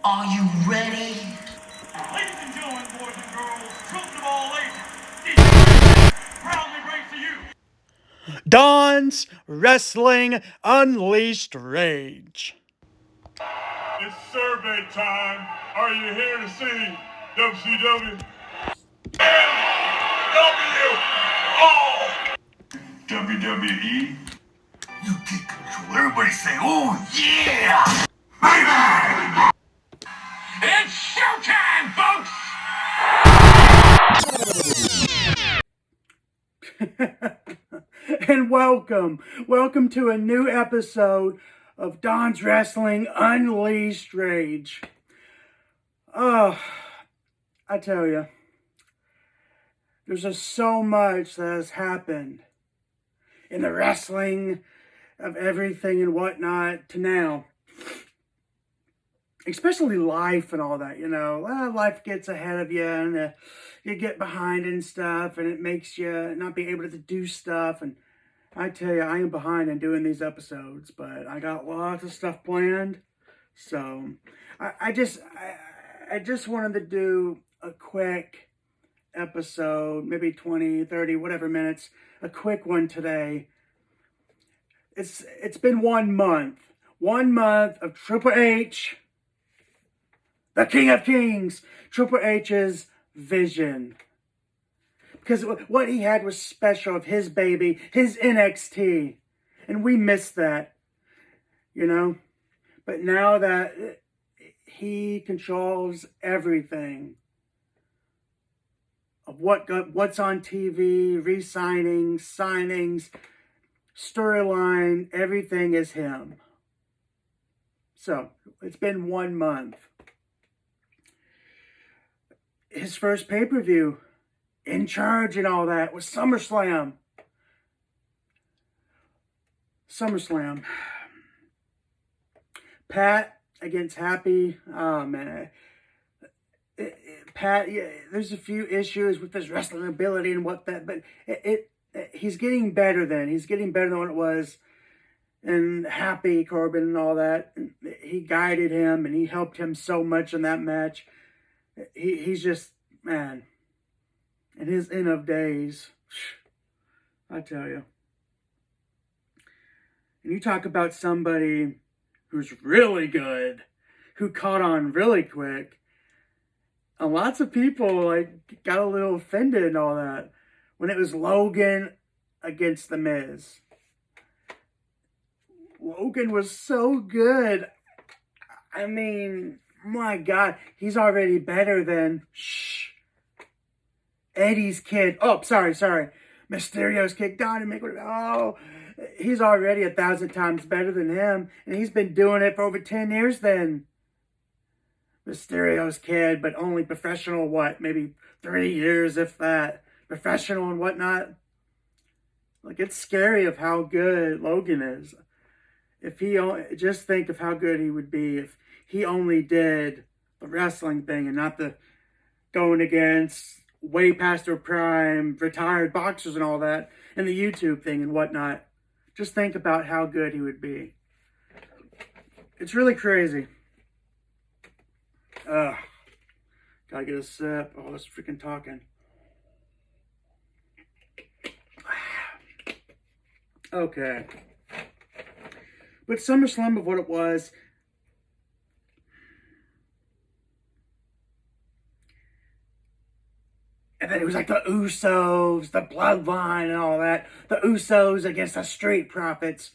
Are you ready? Ladies and gentlemen, boys and girls, children of all ages, proudly brings to you Don's Wrestling Unleashed Rage. It's survey time. Are you here to see WCW? WWE? You get control. Everybody say, oh yeah! Baby! It's showtime, folks! And welcome to a new episode of Don's Wrestling Unleashed Rage. Oh, I tell you, there's just so much that has happened in the wrestling of everything and whatnot to now. Especially life and all that, you know. Life gets ahead of you and you get behind and stuff, and it makes you not be able to do stuff. And I tell you, I am behind in doing these episodes, but I got lots of stuff planned. So I just wanted to do a quick episode, maybe 20, 30, whatever minutes, a quick one today. It's been 1 month. 1 month of Triple H, the King of Kings, Triple H's vision. Because what he had was special of his baby, his NXT. And we missed that, you know. But now that he controls everything of what's on TV, re-signings, signings, storyline, everything is him. So, it's been 1 month. His first pay-per-view, in charge and all that, was SummerSlam. Pat against Happy. Oh, man. Pat, yeah, there's a few issues with his wrestling ability and what that, but he's getting better then. He's getting better than what it was. And Happy Corbin and all that. And he guided him and he helped him so much in that match. He's just, man, in his end of days, I tell you. And you talk about somebody who's really good, who caught on really quick. And lots of people got a little offended and all that when it was Logan against The Miz. Logan was so good. I mean, my God, he's already better than Eddie's kid. Oh, sorry. Mysterio's kid, Dynamic. Oh, he's already 1,000 times better than him. And he's been doing it for over 10 years then. Mysterio's kid, but only professional, maybe 3 years, if that. Professional and whatnot. It's scary of how good Logan is. Just think of how good he would be if he only did the wrestling thing and not the going against way past their prime, retired boxers and all that, and the YouTube thing and whatnot. Just think about how good he would be. It's really crazy. Gotta get a sip. All this freaking talking. Okay. But SummerSlam of what it was, and then it was like the Usos, the Bloodline and all that. The Usos against the Street Profits.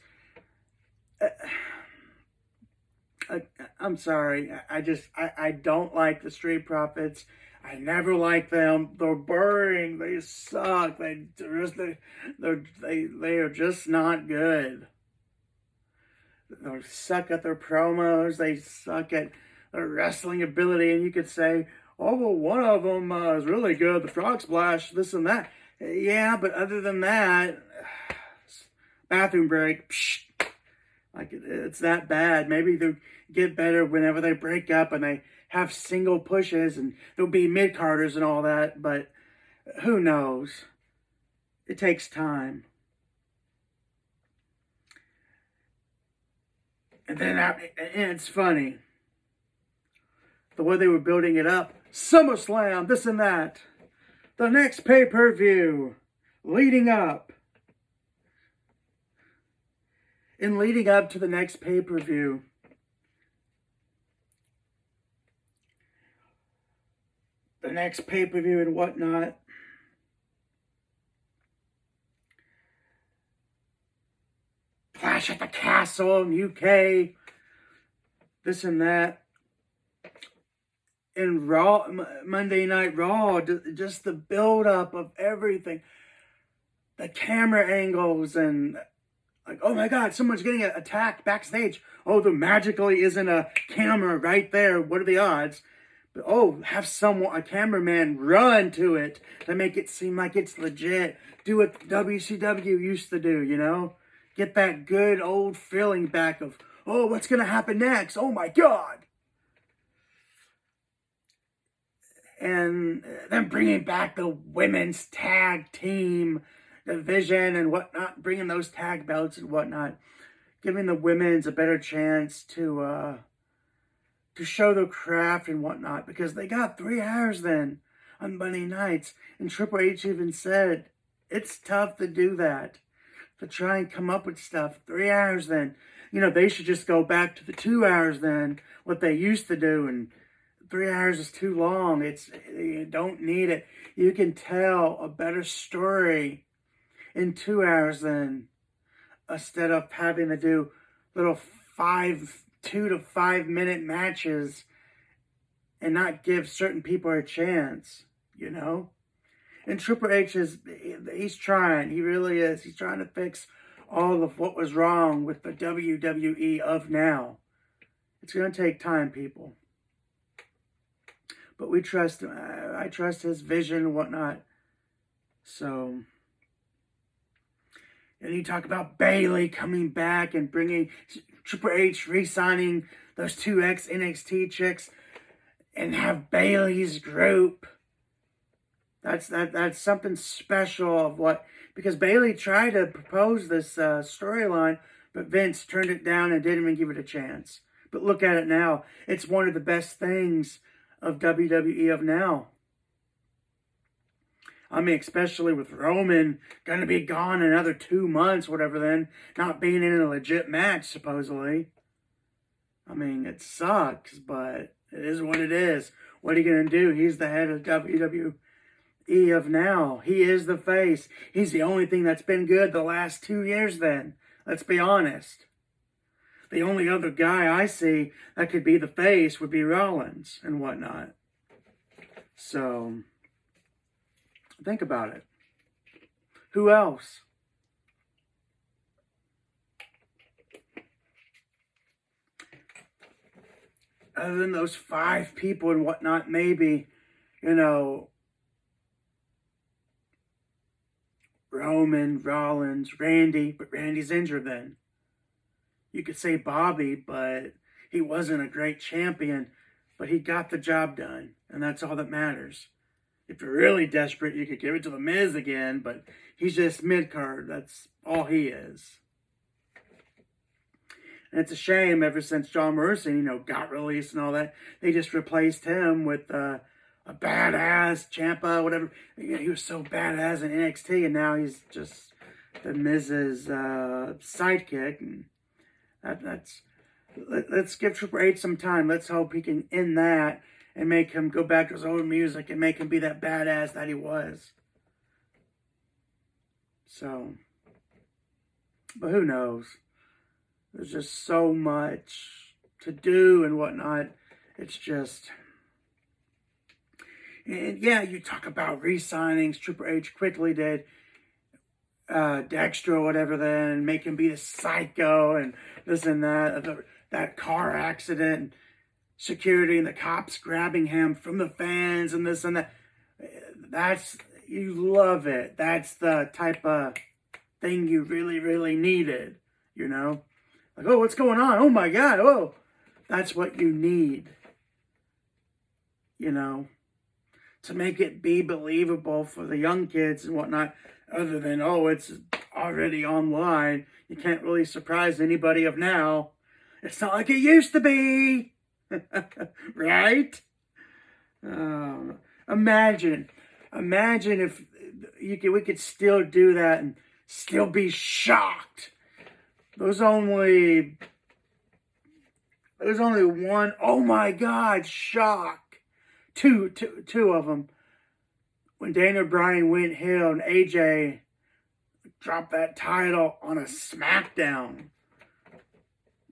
I'm sorry. I don't like the Street Profits. I never liked them. They're boring. They suck. They are just not good. They suck at their promos. They suck at their wrestling ability. And you could say, oh, well, one of them is really good. The Frog Splash, this and that. Yeah, but other than that, bathroom break, it's that bad. Maybe they'll get better whenever they break up and they have single pushes and there'll be mid-carders and all that. But who knows? It takes time. And then and it's funny. the way they were building it up. SummerSlam, this and that. The next pay-per-view. Leading up. In leading up to the next pay-per-view, the next pay-per-view and whatnot, Clash at the Castle in UK, this and that. In Raw, Monday Night Raw, just the build-up of everything. The camera angles and, like, oh my God, someone's getting attacked backstage. Oh, there magically isn't a camera right there. What are the odds? But, oh, have a cameraman run to it to make it seem like it's legit. Do what WCW used to do, you know? Get that good old feeling back of, oh, what's going to happen next? Oh my God. And then bringing back the women's tag team division and whatnot, bringing those tag belts and whatnot, giving the women's a better chance to show their craft and whatnot, because they got 3 hours then on Monday nights, and Triple H even said it's tough to do that, to try and come up with stuff. 3 hours then, you know, they should just go back to the 2 hours then, what they used to do, and 3 hours is too long. You don't need it. You can tell a better story in 2 hours then, instead of having to do little 2 to 5 minute matches and not give certain people a chance, you know? And Triple H he's trying. He really is. He's trying to fix all of what was wrong with the WWE of now. It's going to take time, people. But we trust him. I trust his vision and whatnot. So, and you talk about Bayley coming back and bringing Triple H re-signing those 2 ex-NXT chicks and have Bayley's group. That's something special of what, because Bayley tried to propose this storyline, but Vince turned it down and didn't even give it a chance. But look at it now. It's one of the best things of WWE of now. I mean, especially with Roman going to be gone another 2 months, whatever then, not being in a legit match, supposedly. I mean, it sucks, but it is what it is. What are you going to do? He's the head of WWE of now. He is the face. He's the only thing that's been good the last 2 years then. Let's be honest. The only other guy I see that could be the face would be Rollins and whatnot. So, think about it. Who else? Other than those 5 people and whatnot, maybe, you know, Roman, Rollins, Randy, but Randy's injured then. You could say Bobby, but he wasn't a great champion, but he got the job done, and that's all that matters. If you're really desperate, you could give it to The Miz again, but he's just mid-card. That's all he is. And it's a shame ever since John Morrison, you know, got released and all that, they just replaced him with a badass Ciampa, whatever. You know, he was so badass in NXT, and now he's just The Miz's sidekick. And let's give Triple H some time. Let's hope he can end that and make him go back to his old music and make him be that badass that he was. So, but who knows? There's just so much to do and whatnot. It's just... And yeah, you talk about re-signings. Triple H quickly did Dexter or whatever then, make him be the psycho and this and that. That car accident, security and the cops grabbing him from the fans and this and that. You love it. That's the type of thing you really, really needed, you know? Like, oh, what's going on? Oh my God, oh. That's what you need, you know? To make it be believable for the young kids and whatnot, other than, oh, it's already online. You can't really surprise anybody of now. It's not like it used to be. Right? Imagine if we could still do that and still be shocked. There's only one. Oh my God! Shock. Two of them. When Daniel Bryan went heel and AJ dropped that title on a SmackDown.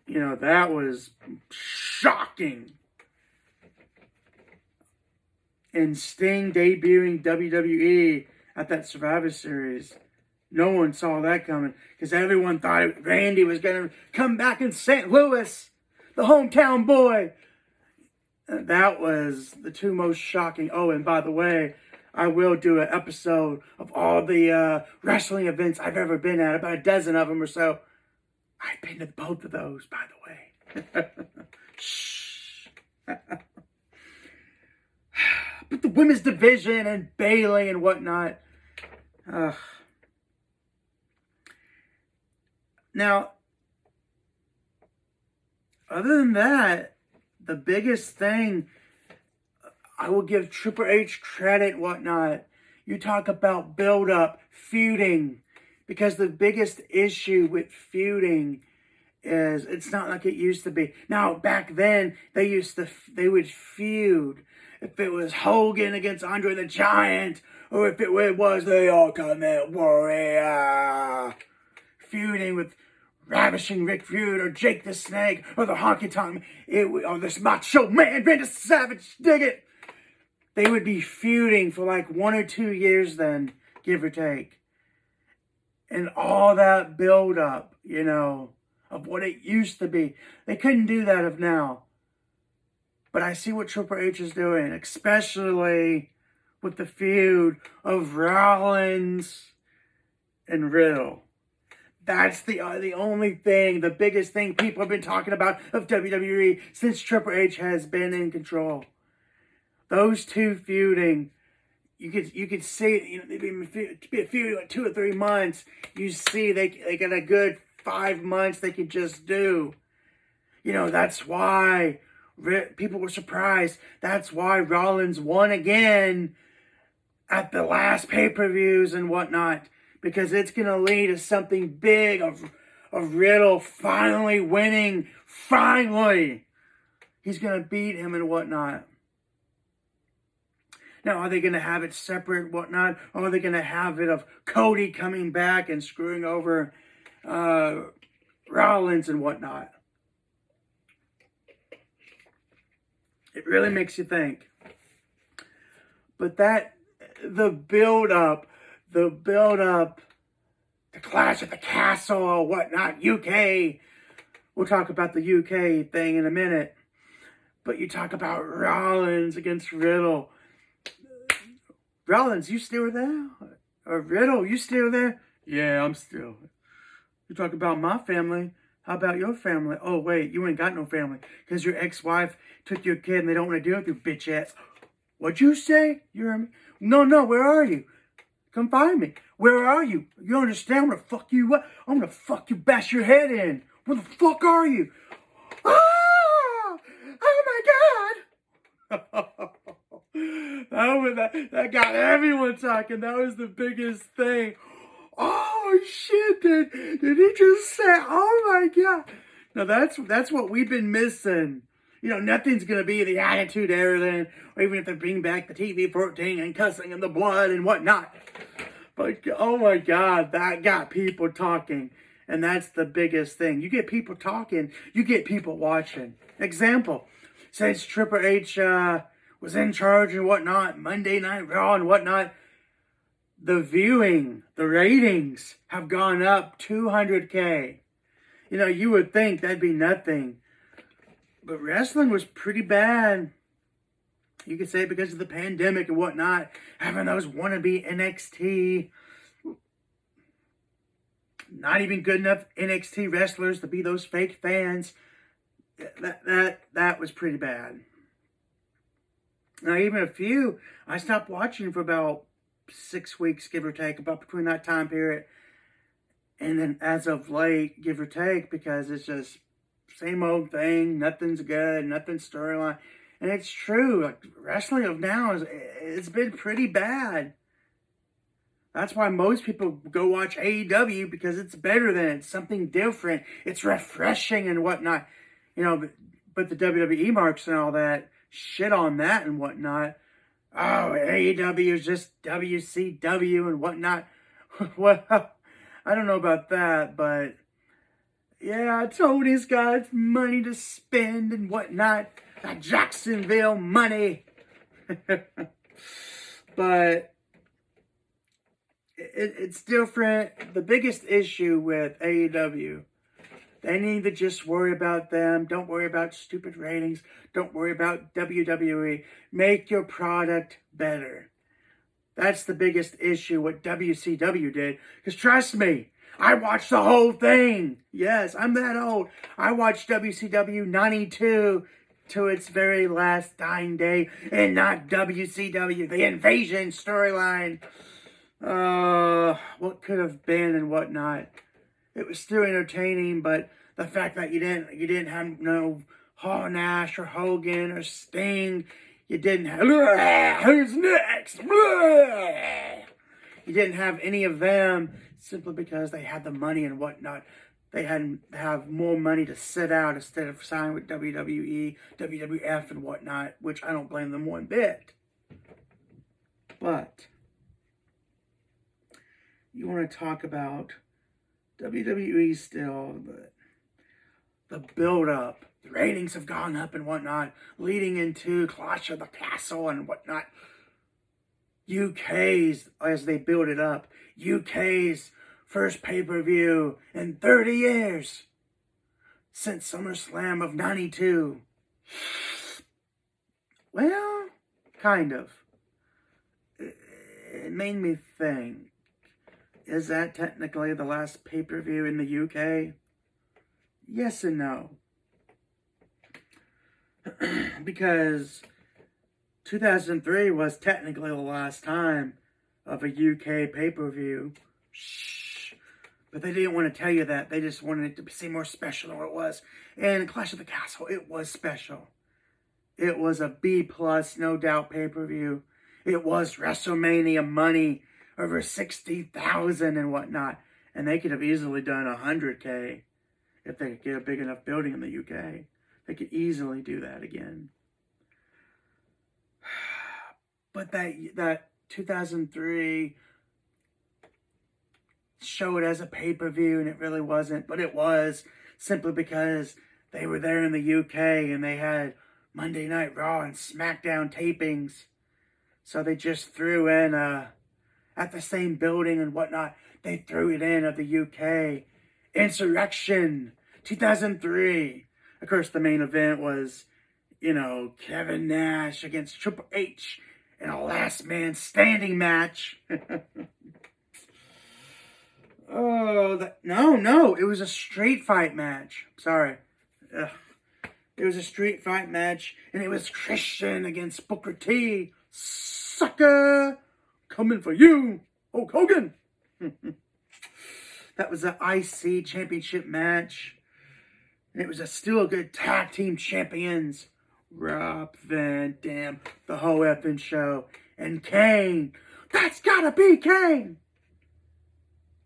That was shocking. And Sting debuting WWE at that Survivor Series. No one saw that coming because everyone thought Randy was going to come back in St. Louis, the hometown boy. And that was the two most shocking. Oh, and by the way, I will do an episode of all the wrestling events I've ever been at, about a dozen of them or so. I've been to both of those, by the way. Shh. But the women's division and Bayley and whatnot. Now, other than that, the biggest thing, I will give Triple H credit and whatnot. You talk about build-up, feuding. Because the biggest issue with feuding is it's not like it used to be. Now, back then, they would feud. If it was Hogan against Andre the Giant, or if it was the Ultimate Warrior, feuding with Ravishing Rick Rude, or Jake the Snake, or the Honky Tonk, or this Macho Man, Randy Savage, dig it! They would be feuding for like 1 or 2 years then, give or take. And all that build-up, of what it used to be. They couldn't do that of now. But I see what Triple H is doing, especially with the feud of Rollins and Riddle. That's the only thing, the biggest thing people have been talking about of WWE since Triple H has been in control. Those two feuding, you could see, they've been feuding like 2 or 3 months. You see they got a good 5 months they could just do. That's why people were surprised. That's why Rollins won again at the last pay-per-views and whatnot. Because it's going to lead to something big of Riddle finally winning. Finally! He's going to beat him and whatnot. Now, are they going to have it separate, whatnot? Or are they going to have it of Cody coming back and screwing over Rollins and whatnot? It really makes you think. But the build-up, the Clash at the Castle, whatnot, UK. We'll talk about the UK thing in a minute. But you talk about Rollins against Riddle. Rollins, you still there? Or Riddle, you still there? Yeah, I'm still. You talk about my family. How about your family? Oh, wait, you ain't got no family. Because your ex-wife took your kid and they don't want to deal with you, bitch ass. What'd you say? You heard me? No, where are you? Come find me. Where are you? You understand? I'm gonna fuck you up. I'm gonna fuck you, bash your head in. Where the fuck are you? Ah! Oh my God! that got everyone talking. That was the biggest thing. Oh shit! Did he just say? Oh my God! Now that's what we've been missing. Nothing's gonna be the Attitude Era then, or even if they bring back the TV-14 and cussing and the blood and whatnot. But oh my God, that got people talking, and that's the biggest thing. You get people talking, you get people watching. Example, since Triple H was in charge and whatnot, Monday Night Raw and whatnot, the ratings have gone up 200K. You would think that'd be nothing. But wrestling was pretty bad. You could say because of the pandemic and whatnot, having those wannabe NXT, not even good enough NXT wrestlers to be those fake fans. That was pretty bad. Now, even a few, I stopped watching for about 6 weeks, give or take, about between that time period. And then as of late, give or take, because it's just same old thing, nothing's good, nothing storyline. And it's true. Like, wrestling of now it's been pretty bad. That's why most people go watch AEW, because it's better than it. It's something different. It's refreshing and whatnot. You know, but the WWE marks and all that, shit on that and whatnot. Oh, AEW is just WCW and whatnot. Well, I don't know about that, but yeah, Tony's got money to spend and whatnot. That Jacksonville money. But it's different. The biggest issue with AEW, they need to just worry about them. Don't worry about stupid ratings. Don't worry about WWE. Make your product better. That's the biggest issue, what WCW did. Because trust me, I watched the whole thing. Yes, I'm that old. I watched WCW 92 to its very last dying day, and not WCW, the invasion storyline. What could have been and whatnot. It was still entertaining, but the fact that you didn't have no Nash or Hogan or Sting, you didn't have who's next. You didn't have any of them simply because they had the money and whatnot. They had to have more money to sit out instead of signing with WWE, WWF, and whatnot, which I don't blame them one bit. But you want to talk about WWE still, the build-up. The ratings have gone up and whatnot, leading into Clash of the Castle and whatnot. UK's, as they build it up, UK's first pay-per-view in 30 years since SummerSlam of 92. Well, kind of. It made me think, is that technically the last pay-per-view in the UK? Yes and no. Because 2003 was technically the last time of a UK pay-per-view. Shh. But they didn't want to tell you that. They just wanted it to seem more special than what it was. And Clash of the Castle, it was special. It was a B+, no doubt, pay-per-view. It was WrestleMania money, over 60,000 and whatnot. And they could have easily done 100K if they could get a big enough building in the UK. They could easily do that again. But that 2003 showed as a pay-per-view, and it really wasn't. But it was, simply because they were there in the UK and they had Monday Night Raw and SmackDown tapings. So they just threw in, at the same building and whatnot, they threw it in of the UK. Insurrection, 2003. Of course, the main event was, Kevin Nash against Triple H in a last man standing match. No, it was a street fight match. Sorry. It was a street fight match, and it was Christian against Booker T. Sucker! Coming for you, Hulk Hogan! That was an IC championship match. And it was still a good tag team champions. Rob Van Dam, the whole effing show. And Kane. That's gotta be Kane!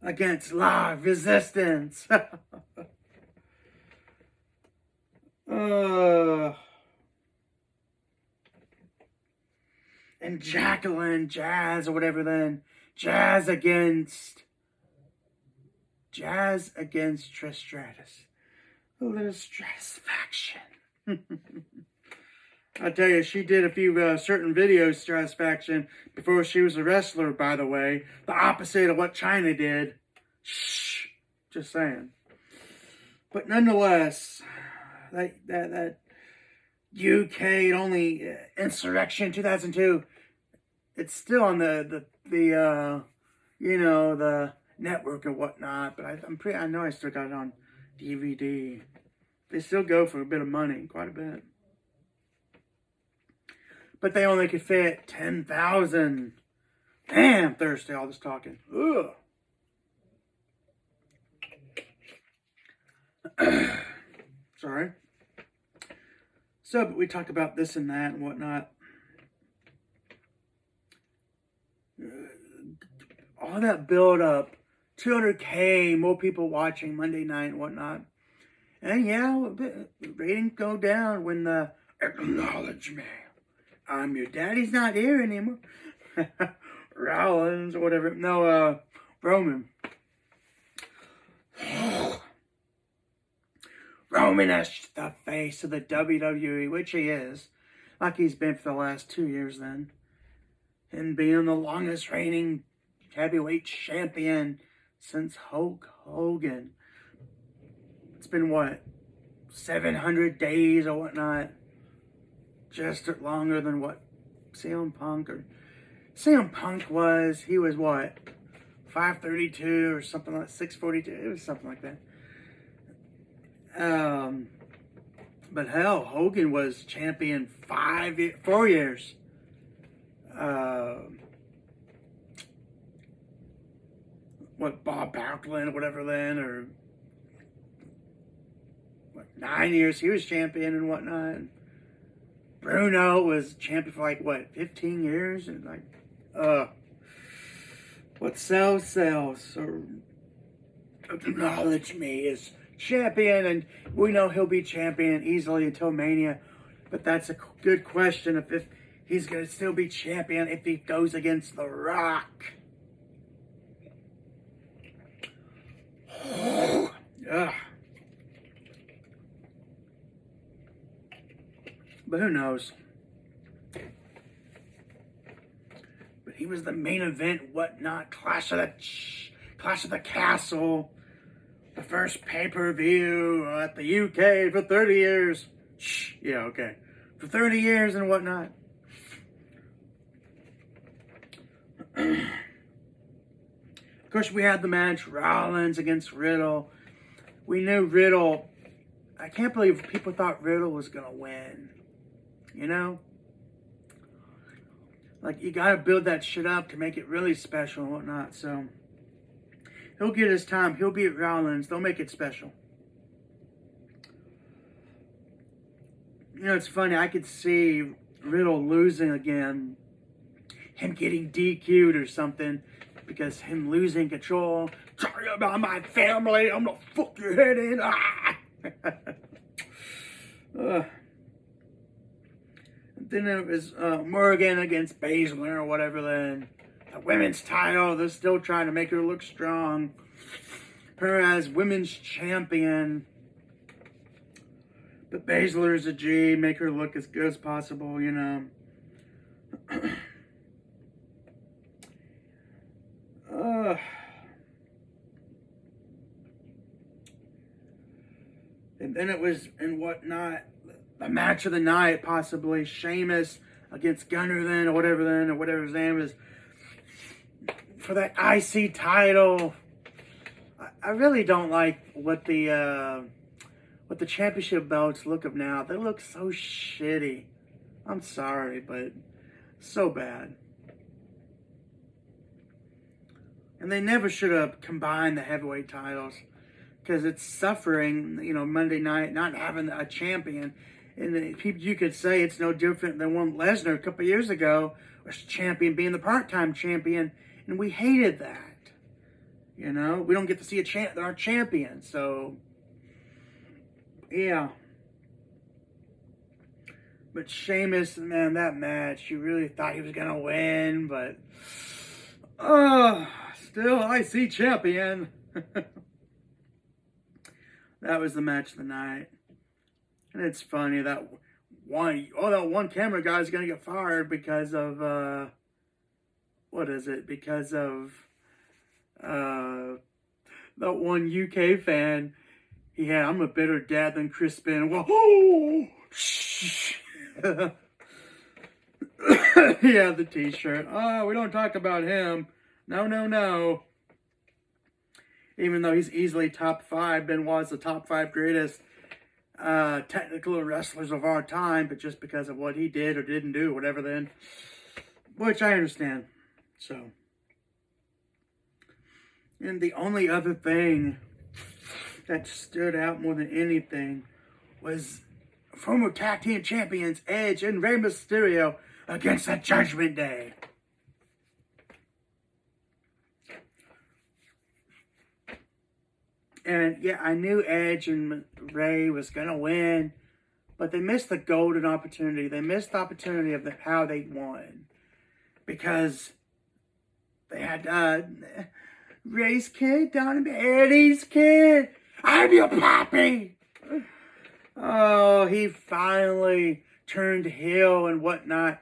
Against Live Resistance. And Jacqueline, Jazz, or whatever then. Jazz against Trish Stratus. A little Stratisfaction. I tell you, she did a few certain videos, Stratisfaction, before she was a wrestler, by the way. The opposite of what China did. Shh. Just saying. But nonetheless, that UK only Insurrection 2002, it's still on the network and whatnot, but I know I still got it on DVD. They still go for a bit of money, quite a bit. But they only could fit 10,000. Damn, thirsty, all this talking. Ugh. Sorry. So, but we talk about this and that and whatnot. All that build up, 200K, more people watching Monday night and whatnot. And yeah, the ratings go down when the acknowledge me. I'm your daddy's not here anymore. Rollins or whatever. No, Roman. Roman is the face of the WWE, which he is. Like he's been for the last 2 years then. And being the longest reigning heavyweight champion since Hulk Hogan. It's been what? 700 days or whatnot. Just longer than what CM Punk was. He was what? 532 or something like 642. It was something like that. But hell, Hogan was champion 4 years. What, Bob Backlund or whatever then, or what, 9 years he was champion and whatnot. Bruno was champion for like what, 15 years, and like, what sells. So acknowledge me as champion, and we know he'll be champion easily until Mania. But that's a good question if he's gonna still be champion if he goes against The Rock. Ugh. But who knows? But he was the main event, whatnot, Clash of the Castle, the first pay-per-view at the UK for 30 years. Yeah, okay. For 30 years and whatnot. Of course, we had the match, Rollins against Riddle. We knew Riddle. I can't believe people thought Riddle was going to win. You know? Like, you got to build that shit up to make it really special and whatnot. So, he'll get his time. He'll beat Rollins. They'll make it special. You know, it's funny. I could see Riddle losing again. Him getting DQ'd or something. Because him losing control. Sorry about my family. I'm going to fuck your head in. Then it was Morgan against Baszler or whatever then. The women's title. They're still trying to make her look strong. Her as women's champion. But Baszler's a G. Make her look as good as possible, you know. And then it was, and whatnot, the match of the night, possibly. Sheamus against Gunner then, or whatever his name is. For that IC title. I really don't like what the championship belts look of now. They look so shitty. I'm sorry, but so bad. And they never should have combined the heavyweight titles. Because it's suffering, you know, Monday night, not having a champion. And you could say it's no different than one Lesnar a couple years ago, was champion being the part-time champion. And we hated that. You know, we don't get to see our champion. So, yeah. But Sheamus, man, that match, you really thought he was going to win. But, still IC champion. That was the match of the night. And it's funny that one camera guy's gonna get fired because of what is it? Because of that one UK fan. He had, I'm a better dad than Chris Ben. Well, he had the t-shirt. Oh, we don't talk about him. No. Even though he's easily top 5, Benoit's the top 5 greatest technical wrestlers of our time, but just because of what he did or didn't do, whatever then, which I understand. So, and the only other thing that stood out more than anything was former tag team champions Edge and Rey Mysterio against the Judgment Day. And yeah, I knew Edge and Rey was going to win, but they missed the golden opportunity. They missed the opportunity of how they won. Because they had Rey's kid down in Eddie's kid. I'm your pappy. Oh, he finally turned heel and whatnot.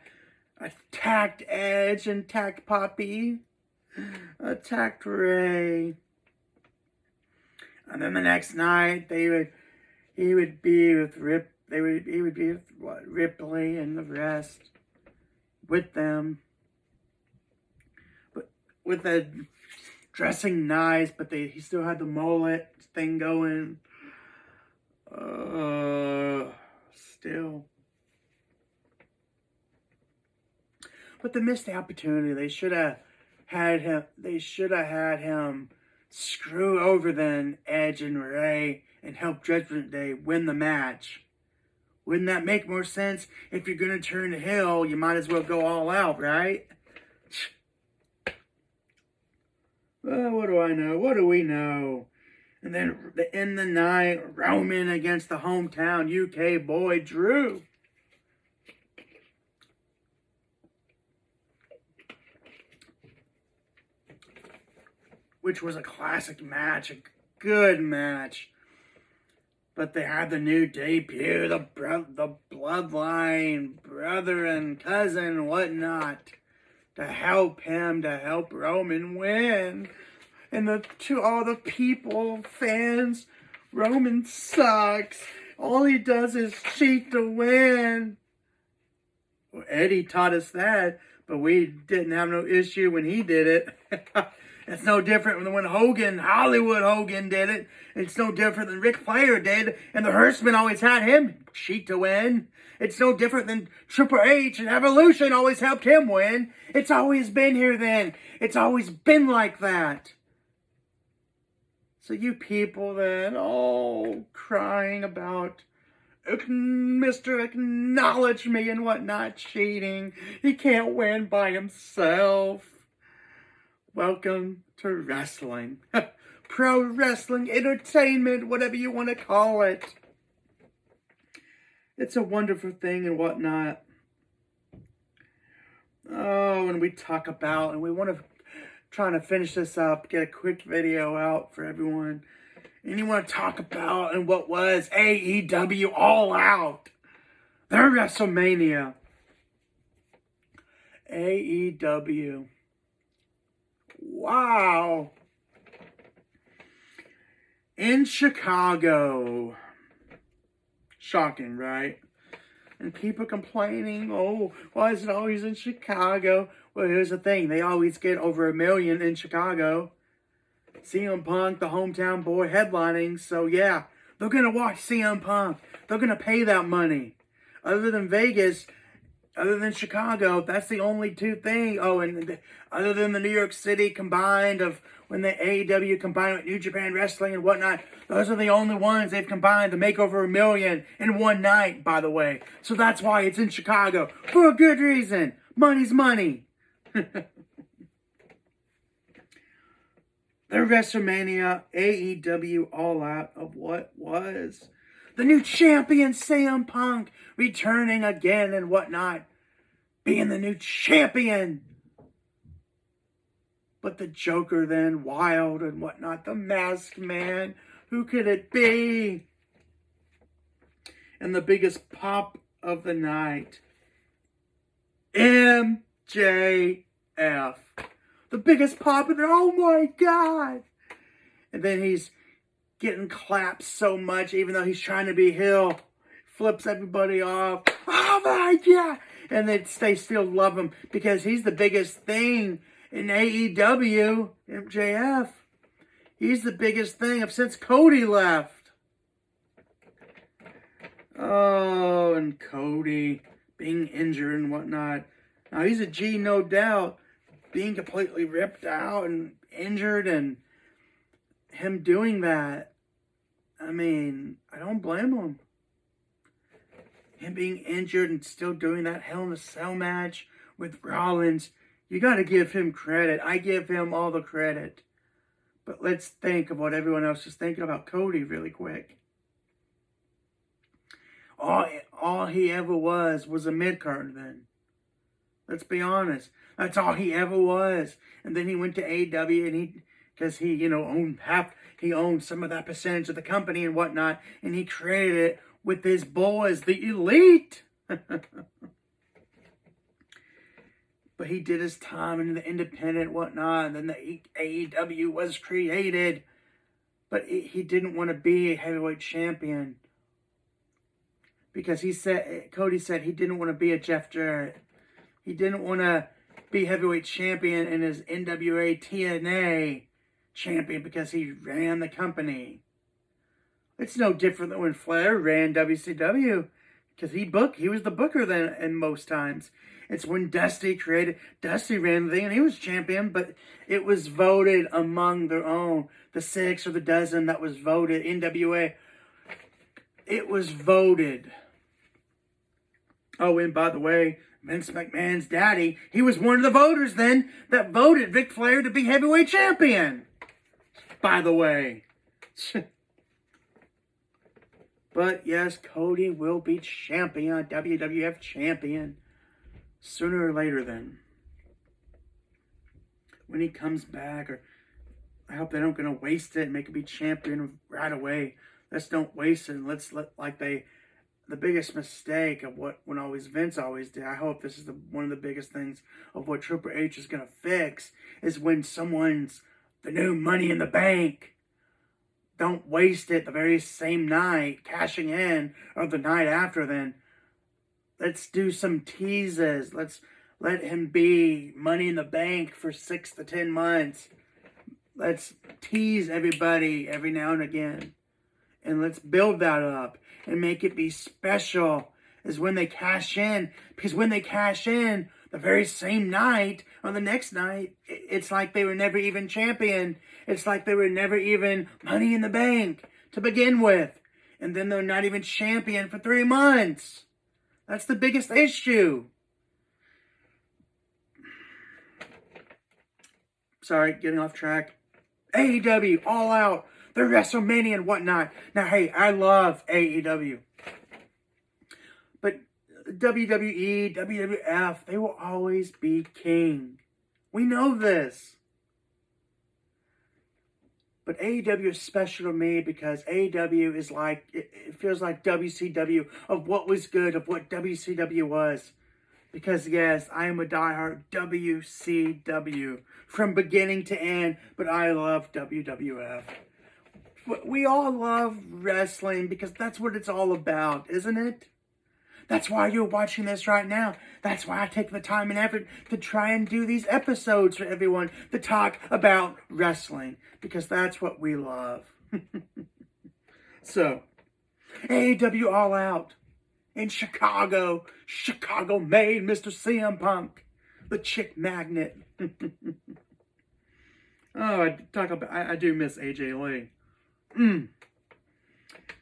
Attacked Edge and attacked Poppy. Attacked Rey. And then the next night he would be with Ripley and the rest with them. But with the dressing nice, but he still had the mullet thing going. Still. But they missed the opportunity. They should have had him screw over then Edge and Rey and help Judgment Day win the match. Wouldn't that make more sense? If you're going to turn heel, you might as well go all out, right? Well, what do I know? What do we know? And then in the night, Roman against the hometown UK boy, Drew. Which was a classic match, a good match. But they had the new debut, the bloodline, brother and cousin and whatnot, to help Roman win. And to all the people, fans, Roman sucks. All he does is cheat to win. Well, Eddie taught us that, but we didn't have no issue when he did it. It's no different than when Hollywood Hogan did it. It's no different than Ric Flair did, and the Horsemen always had him cheat to win. It's no different than Triple H and Evolution always helped him win. It's always been here then. It's always been like that. So you people then all crying about Mr. Acknowledge Me and whatnot cheating. He can't win by himself. Welcome to wrestling. Pro wrestling, entertainment, whatever you want to call it. It's a wonderful thing and whatnot. Oh, and we talk about, and we want to trying to finish this up, get a quick video out for everyone. And you want to talk about and what was AEW All Out. Their WrestleMania. AEW. Wow. In Chicago. Shocking, right? And people complaining, oh, why is it always in Chicago? Well, here's the thing. They always get over 1 million in Chicago. CM Punk, the hometown boy, headlining. So, yeah, they're going to watch CM Punk. They're going to pay that money. Other than Vegas, other than Chicago, that's the only two things. Oh, and other than the New York City combined of when the AEW combined with New Japan Wrestling and whatnot, those are the only ones they've combined to make over 1 million in one night, by the way. So that's why it's in Chicago. For a good reason. Money's money. Their WrestleMania, AEW All Out of what was. The new champion, CM Punk, returning again and whatnot. Being the new champion. But the Joker then, wild and whatnot. The Masked Man. Who could it be? And the biggest pop of the night. MJF. The biggest pop in there. Oh my God. And then he's getting clapped so much, even though he's trying to be heel. Flips everybody off. Oh my God. And they still love him because he's the biggest thing in AEW. MJF. He's the biggest thing since Cody left. Oh, and Cody being injured and whatnot. Now, he's a G, no doubt. Being completely ripped out and injured and him doing that. I mean, I don't blame him. him being injured and still doing that Hell in a Cell match with Rollins, you got to give him credit. I give him all the credit. But let's think of what everyone else is thinking about Cody really quick. All he ever was a mid-card then. Let's be honest. That's all he ever was. And then he went to AEW and because he owned some of that percentage of the company and whatnot, and he created it with his boys, the Elite. But he did his time in the independent whatnot, and then the AEW was created. But he didn't want to be a heavyweight champion. Because Cody said he didn't want to be a Jeff Jarrett. He didn't want to be heavyweight champion in his NWA TNA champion because he ran the company. It's no different than when Flair ran WCW because he was the booker then in most times. It's when Dusty ran the thing and he was champion, but it was voted among their own, the 6 or the dozen that was voted, NWA. It was voted. Oh, and by the way, Vince McMahon's daddy, he was one of the voters then that voted Ric Flair to be heavyweight champion. By the way. But yes, Cody will be champion, WWF champion. Sooner or later then. When he comes back, or I hope they don't gonna waste it and make him be champion right away. Let's don't waste it and let's let the biggest mistake of when Vince always did. I hope this is one of the biggest things of what Triple H is gonna fix is when someone's the new Money in the Bank. Don't waste it the very same night, cashing in, or the night after then. Let's do some teases. Let's let him be Money in the Bank for 6 to 10 months. Let's tease everybody every now and again. And let's build that up and make it be special is when they cash in. Because when they cash in the very same night or the next night, it's like they were never even champion. It's like they were never even Money in the Bank to begin with. And then they're not even champion for 3 months. That's the biggest issue. Sorry, getting off track. AEW, All Out, the WrestleMania and whatnot. Now, hey, I love AEW. But WWE, WWF, they will always be king. We know this. But AEW is special to me because AEW is like, it feels like WCW of what was good, of what WCW was. Because yes, I am a diehard WCW from beginning to end, but I love WWF. We all love wrestling because that's what it's all about, isn't it? That's why you're watching this right now. That's why I take the time and effort to try and do these episodes for everyone to talk about wrestling. Because that's what we love. So, AEW All Out in Chicago. Chicago made Mr. CM Punk, the chick magnet. Oh, I do miss AJ Lee.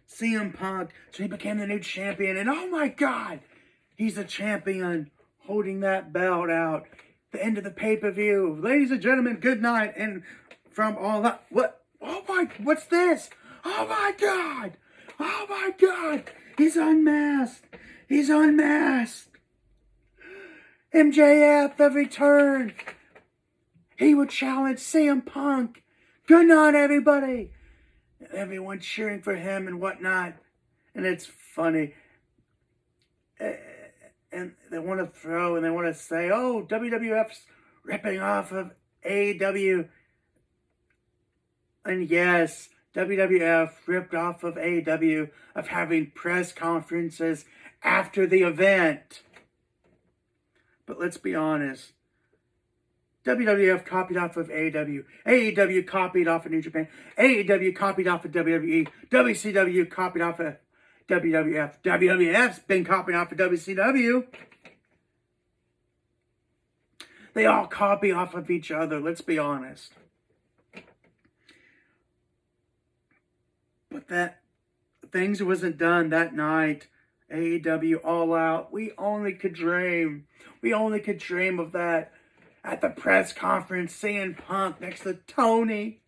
CM Punk, so he became the new champion, and oh my God, he's a champion holding that belt out. The end of the pay-per-view. Ladies and gentlemen, good night. And from all that, what's this? Oh my God! Oh my God! He's unmasked! He's unmasked! MJF, the return! He would challenge CM Punk. Good night, everybody! Everyone cheering for him and whatnot. And it's funny. And they want to throw and they want to say, oh, WWF's ripping off of AEW. And yes, WWF ripped off of AEW of having press conferences after the event. But let's be honest. WWF copied off of AEW. AEW copied off of New Japan. AEW copied off of WWE. WCW copied off of WWF. WWF's been copying off of WCW. They all copy off of each other, let's be honest. But that things wasn't done that night AEW All Out. We only could dream. We only could dream of that at the press conference, seeing Punk next to Tony.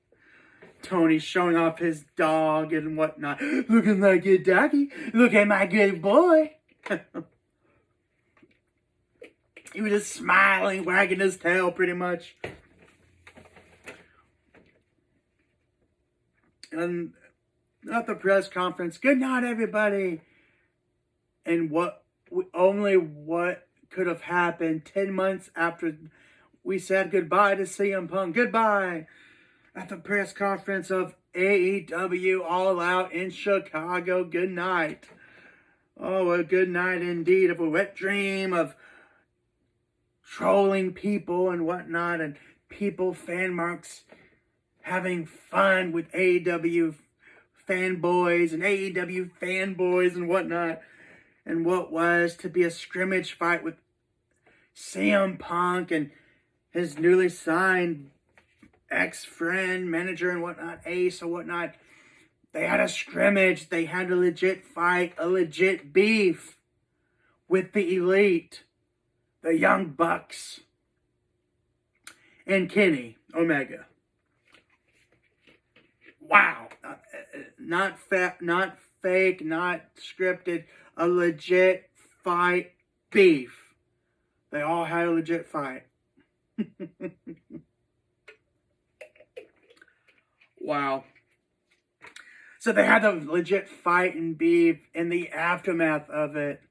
Tony showing off his dog and whatnot. Looking like a doggy. Look at my good boy. He was just smiling, wagging his tail pretty much. And at the press conference, good night, everybody. And what could have happened 10 months after we said goodbye to CM Punk. Goodbye. At the press conference of AEW All Out in Chicago. Good night. Oh, a good night indeed of a wet dream of trolling people and whatnot, and people, fan marks, having fun with AEW fanboys and AEW fanboys and whatnot, and what was to be a scrimmage fight with CM Punk and his newly signed ex-friend, manager and whatnot, Ace or whatnot. They had a scrimmage. They had a legit fight, a legit beef with the Elite, the Young Bucks, and Kenny Omega. Wow. Not fake, not scripted. A legit fight beef. They all had a legit fight. Wow. So they had a legit fight and beef in the aftermath of it.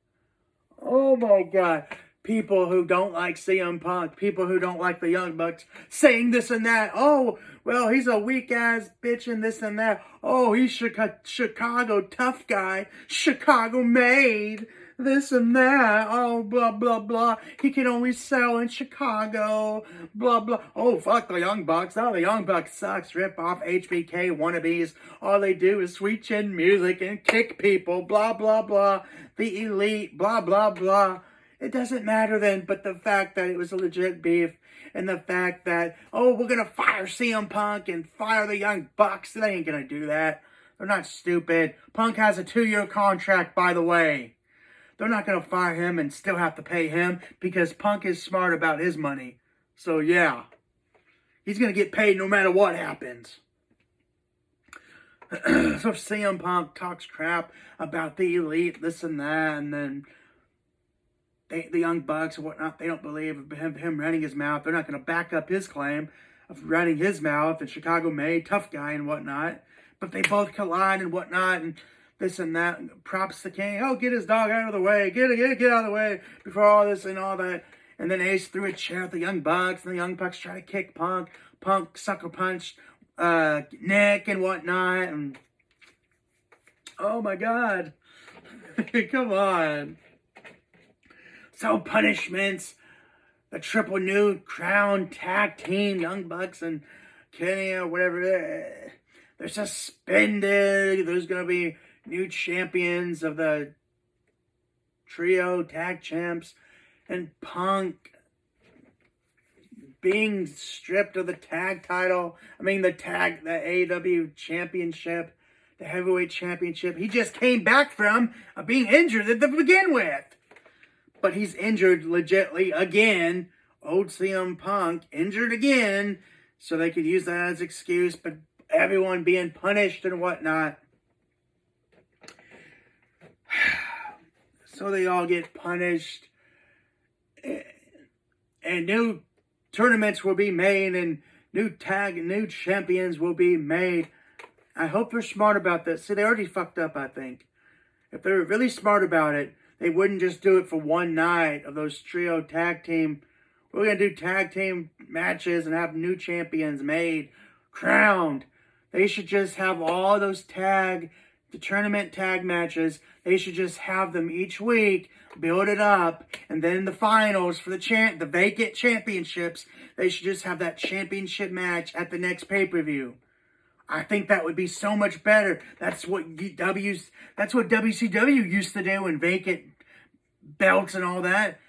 Oh my God. People who don't like CM Punk, people who don't like the Young Bucks, saying this and that. Oh, well, he's a weak-ass bitch and this and that. Oh, he's Chicago tough guy, Chicago made, this and that. Oh, blah, blah, blah. He can only sell in Chicago, blah, blah. Oh, fuck the Young Bucks. Oh, the Young Bucks sucks. Rip off HBK wannabes. All they do is sweet chin music and kick people, blah, blah, blah. The Elite, blah, blah, blah. It doesn't matter then, but the fact that it was a legit beef, and the fact that, oh, we're going to fire CM Punk and fire the Young Bucks. They ain't going to do that. They're not stupid. Punk has a 2-year contract, by the way. They're not going to fire him and still have to pay him because Punk is smart about his money. So, yeah. He's going to get paid no matter what happens. So if CM Punk talks crap about the Elite, this and that, and then the Young Bucks and whatnot, they don't believe him running his mouth. They're not going to back up his claim of running his mouth and Chicago made, tough guy and whatnot. But they both collide and whatnot and this and that. And props the king. Oh, get his dog out of the way. Get out of the way before all this and all that. And then Ace threw a chair at the Young Bucks, and the Young Bucks tried to kick Punk. Punk sucker punched Nick and whatnot. And oh my God. Come on. So punishments, the triple new crown tag team, Young Bucks and Kenny or whatever, they're suspended. There's going to be new champions of the trio tag champs, and Punk being stripped of the tag title. I mean the AEW championship, the heavyweight championship. He just came back from being injured to begin with. But he's injured legitly again. Old CM Punk injured again. So they could use that as excuse. But everyone being punished and whatnot. So they all get punished. And new tournaments will be made. And new champions will be made. I hope they're smart about this. See, they already fucked up, I think. If they were really smart about it, they wouldn't just do it for one night of those trio tag team. We're going to do tag team matches and have new champions made, crowned. They should just have all those the tournament tag matches. They should just have them each week, build it up, and then the finals for the vacant championships, they should just have that championship match at the next pay-per-view. I think that would be so much better. That's what WCW used to do in vacant belts and all that.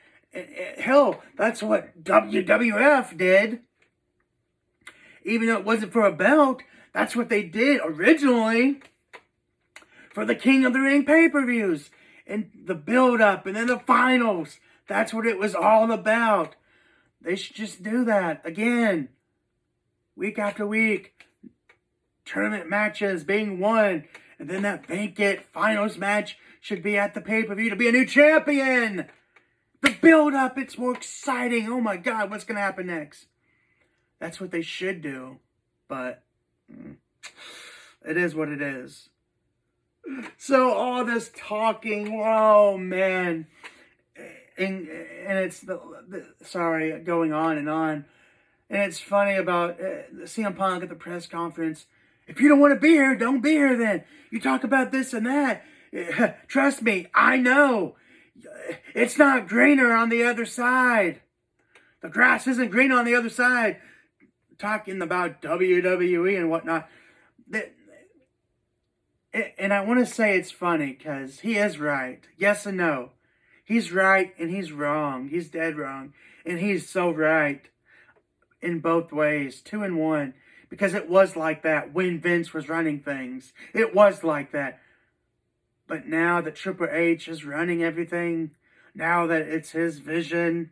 Hell, that's what WWF did. Even though it wasn't for a belt, that's what they did originally for the King of the Ring pay-per-views. and the build-up, and then the finals. That's what it was all about. They should just do that again. Week after week. Tournament matches being won. And then that vacant finals match should be at the pay-per-view to be a new champion. The build-up, it's more exciting. Oh my God, what's going to happen next? That's what they should do. But it is what it is. So all this talking, oh man. And it's, going on and on. And it's funny about CM Punk at the press conference. If you don't want to be here, don't be here then. You talk about this and that. Trust me, I know. It's not greener on the other side. The grass isn't green on the other side. Talking about WWE and whatnot. And I want to say it's funny because he is right. Yes and no. He's right and he's wrong. He's dead wrong. And he's so right in both ways. 2 in 1. Because it was like that when Vince was running things. It was like that. But now that Triple H is running everything, now that it's his vision,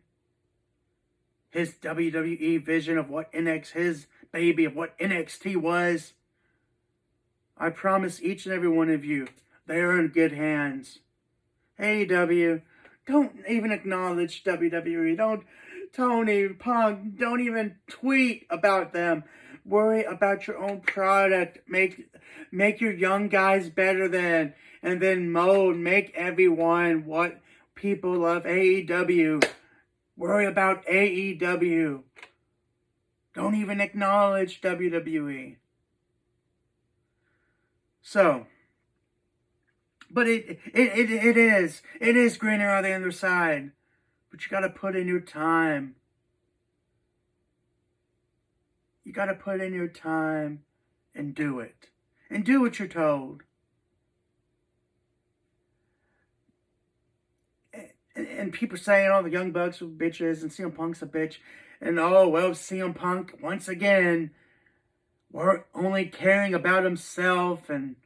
his WWE vision of what his baby of what NXT was, I promise each and every one of you, they are in good hands. AEW, don't even acknowledge WWE. Don't, Tony, Punk, don't even tweet about them. Worry about your own product. Make your young guys better than, and then make everyone what people love. AEW. Worry about AEW. Don't even acknowledge WWE. So, but it is greener on the other side. But you got to put in your time. You got to put in your time and do it. And do what you're told. And people saying, oh, the Young Bucks are bitches and CM Punk's a bitch. And oh, well, CM Punk, once again, we're only caring about himself. And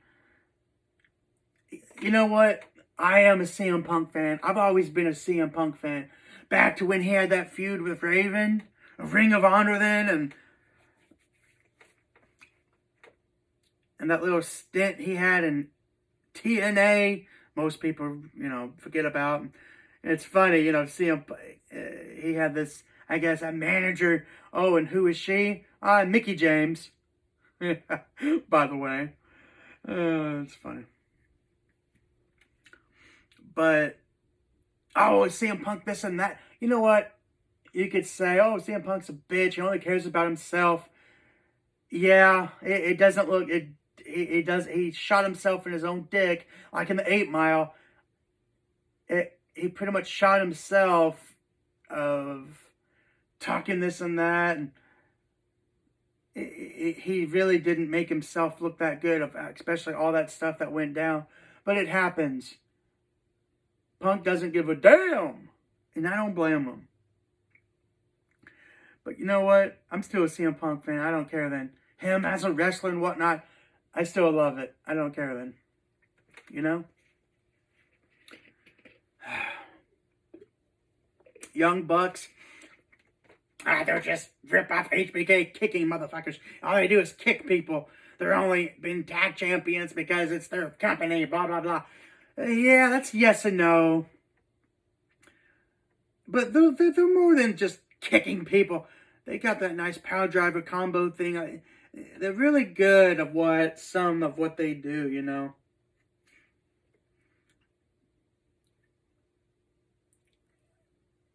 you know what? I am a CM Punk fan. I've always been a CM Punk fan. Back to when he had that feud with Raven, a Ring of Honor then, and that little stint he had in TNA, most people, forget about. And it's funny, CM, he had this, I guess, a manager. Oh, and who is she? Mickey James. By the way. It's funny. But, oh, CM Punk this and that. You know what? You could say, oh, CM Punk's a bitch. He only cares about himself. Yeah, it doesn't look... He shot himself in his own dick, like in the 8 Mile. He pretty much shot himself of talking this and that. And he really didn't make himself look that good, especially all that stuff that went down. But it happens. Punk doesn't give a damn. And I don't blame him. But you know what? I'm still a CM Punk fan. I don't care then. Him as a wrestler and whatnot, I still love it. I don't care then. Young Bucks. They're just rip-off HBK kicking motherfuckers. All they do is kick people. They're only been tag champions because it's their company, blah, blah, blah. Yeah, that's yes and no. But they're more than just kicking people. They got that nice power driver combo thing. They're really good at some of what they do,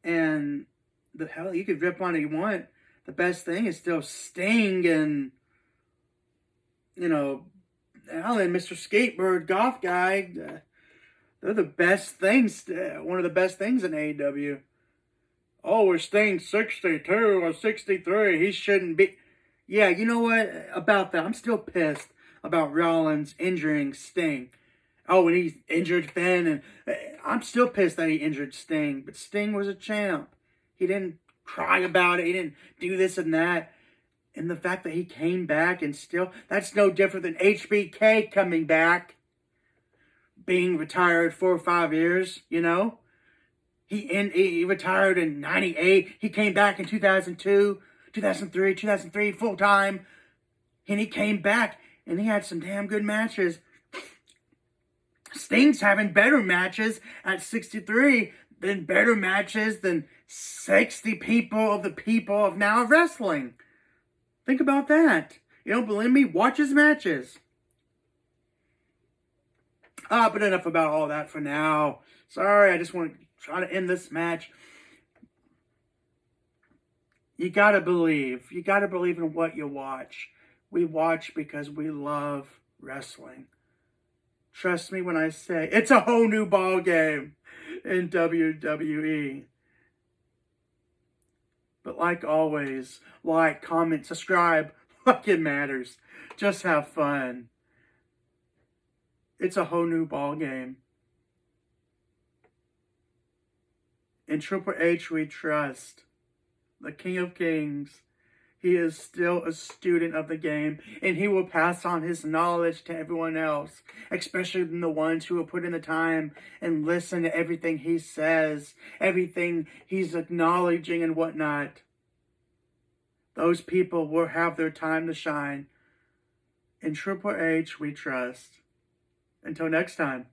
And the hell, you could rip on it you want. The best thing is still Sting and, Alan, Mr. Skateboard Golf Guy. They're the best things, one of the best things in AEW. Oh, we're Sting 62 or 63. He shouldn't be. Yeah, you know what? About that, I'm still pissed about Rollins injuring Sting. Oh, when he injured Finn, and I'm still pissed that he injured Sting. But Sting was a champ. He didn't cry about it. He didn't do this and that. And the fact that he came back and still, that's no different than HBK coming back. being retired 4 or 5 years, you know. He retired in 98. He came back in 2002, 2003, full time. And he came back and he had some damn good matches. Sting's having better matches at 63 than better matches than 60 people of now wrestling. Think about that. You don't believe me? Watch his matches. But enough about all that for now. Sorry, I just want to try to end this match. You gotta believe. You gotta believe in what you watch. We watch because we love wrestling. Trust me when I say it's a whole new ball game in WWE. But like always, like, comment, subscribe, like it matters. Just have fun. It's a whole new ball game. In Triple H we trust. The King of Kings. He is still a student of the game, and he will pass on his knowledge to everyone else, especially the ones who will put in the time and listen to everything he says, everything he's acknowledging and whatnot. Those people will have their time to shine. In Triple H we trust. Until next time.